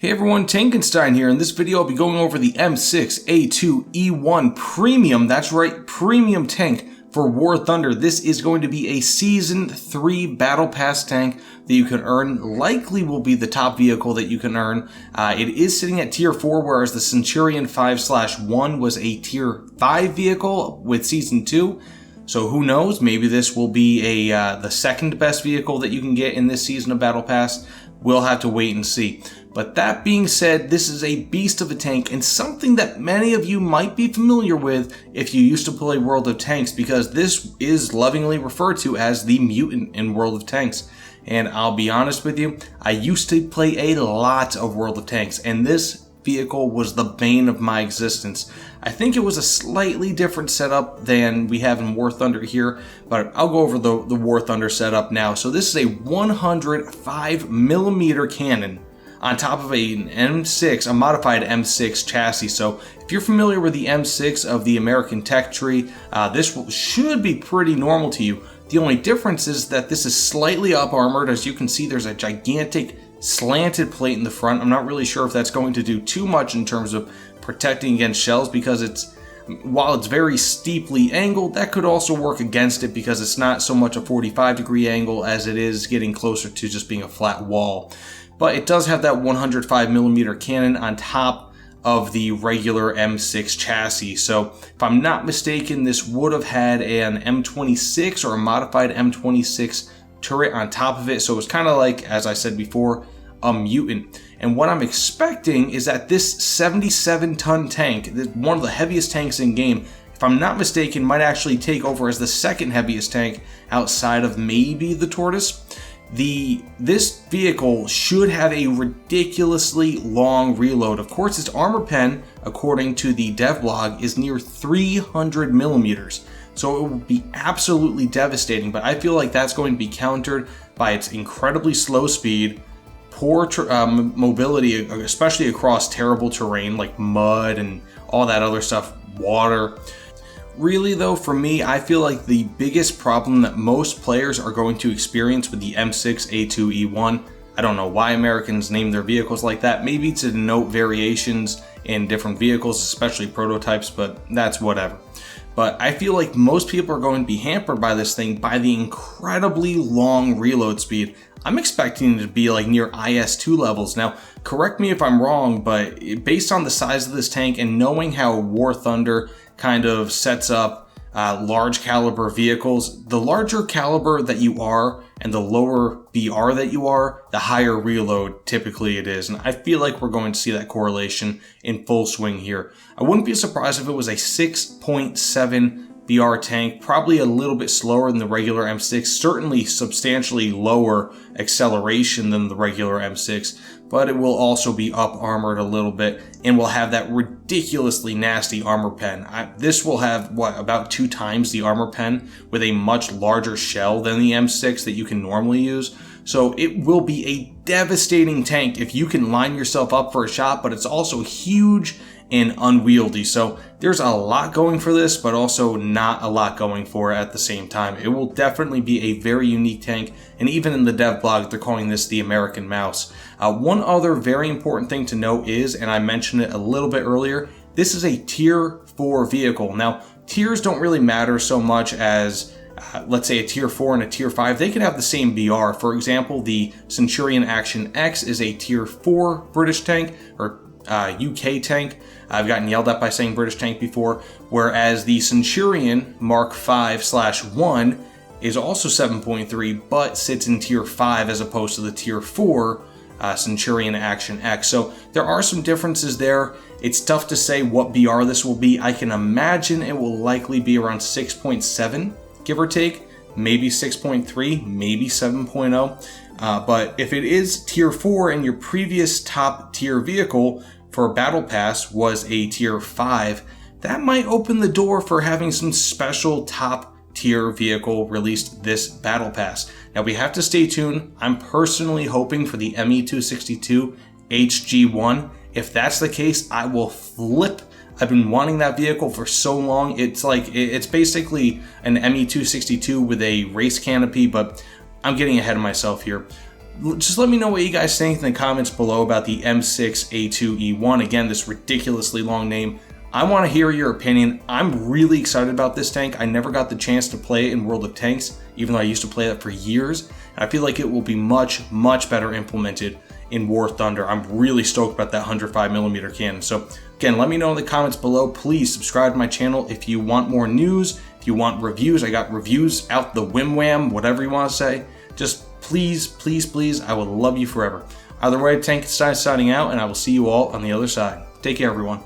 Hey everyone, Tankenstein here. In this video I'll be going over the M6A2E1 Premium, that's right, Premium tank for War Thunder. This is going to be a Season 3 Battle Pass tank that you can earn, likely will be the top vehicle that you can earn. It is sitting at Tier 4, whereas the Centurion 5/1 was a Tier 5 vehicle with Season 2. So who knows, maybe this will be the second best vehicle that you can get in this season of Battle Pass. We'll have to wait and see. But that being said, this is a beast of a tank and something that many of you might be familiar with if you used to play World of Tanks, because this is lovingly referred to as the Mutant in World of Tanks. And I'll be honest with you, I used to play a lot of World of Tanks, and this vehicle was the bane of my existence. I think it was a slightly different setup than we have in War Thunder here, but I'll go over the War Thunder setup now. So this is a 105mm cannon on top of an M6, a modified M6 chassis. So if you're familiar with the M6 of the American tech tree, this should be pretty normal to you. The only difference is that this is slightly up armored. As you can see, there's a gigantic slanted plate in the front. I'm not really sure if that's going to do too much in terms of protecting against shells, because while it's very steeply angled, that could also work against it because it's not so much a 45-degree angle as it is getting closer to just being a flat wall. But it does have that 105mm cannon on top of the regular M6 chassis. So if I'm not mistaken, this would have had an M26 or a modified M26 turret on top of it. So it's kind of like, as I said before, a Mutant. And what I'm expecting is that this 77-ton tank, one of the heaviest tanks in game, if I'm not mistaken, might actually take over as the second heaviest tank outside of maybe the Tortoise. This vehicle should have a ridiculously long reload. Of course, its armor pen, according to the dev blog, is near 300mm. So it will be absolutely devastating, but I feel like that's going to be countered by its incredibly slow speed, poor mobility, especially across terrible terrain like mud and all that other stuff, water. Really though, for me, I feel like the biggest problem that most players are going to experience with the M6A2E1, I don't know why Americans name their vehicles like that, maybe to denote variations in different vehicles, especially prototypes, but that's whatever. But I feel like most people are going to be hampered by this thing by the incredibly long reload speed. I'm expecting it to be like near IS-2 levels. Now, correct me if I'm wrong, but based on the size of this tank and knowing how War Thunder kind of sets up large caliber vehicles, the larger caliber that you are and the lower BR that you are, the higher reload typically it is. And I feel like we're going to see that correlation in full swing here. I wouldn't be surprised if it was a 6.7 BR tank, probably a little bit slower than the regular M6, certainly substantially lower acceleration than the regular M6, but it will also be up armored a little bit and will have that ridiculously nasty armor pen. This will have, about 2 times the armor pen with a much larger shell than the M6 that you can normally use. So it will be a devastating tank if you can line yourself up for a shot, but it's also huge and unwieldy. So there's a lot going for this, but also not a lot going for it at the same time. It will definitely be a very unique tank, and even in the dev blog, they're calling this the American Mouse. One other very important thing to note is, and I mentioned it a little bit earlier, this is a Tier 4 vehicle. Now, tiers don't really matter so much as let's say a Tier 4 and a Tier 5, they could have the same BR. For example, the Centurion Action X is a Tier 4 British tank, or UK tank. I've gotten yelled at by saying British tank before, whereas the Centurion Mark 5/1 is also 7.3, but sits in Tier 5 as opposed to the Tier 4 Centurion Action X. So there are some differences there. It's tough to say what BR this will be. I can imagine it will likely be around 6.7, give or take, maybe 6.3, maybe 7.0. But if it is Tier 4 and your previous top tier vehicle for Battle Pass was a Tier 5, that might open the door for having some special top tier vehicle released this Battle Pass. Now we have to stay tuned. I'm personally hoping for the ME262 HG1. If that's the case, I will flip. I've been wanting that vehicle for so long. It's basically an ME262 with a race canopy, but I'm getting ahead of myself here. just let me know what you guys think in the comments below about the M6A2E1. Again, this ridiculously long name. I want to hear your opinion. I'm really excited about this tank. I never got the chance to play it in World of Tanks, even though I used to play that for years. And I feel like it will be much, much better implemented in War Thunder. I'm really stoked about that 105mm cannon. So again, let me know in the comments below. Please subscribe to my channel if you want more news, if you want reviews. I got reviews out the whim wham, whatever you want to say. Just please, please, please, I will love you forever. Either way, Tank signing out, and I will see you all on the other side. Take care, everyone.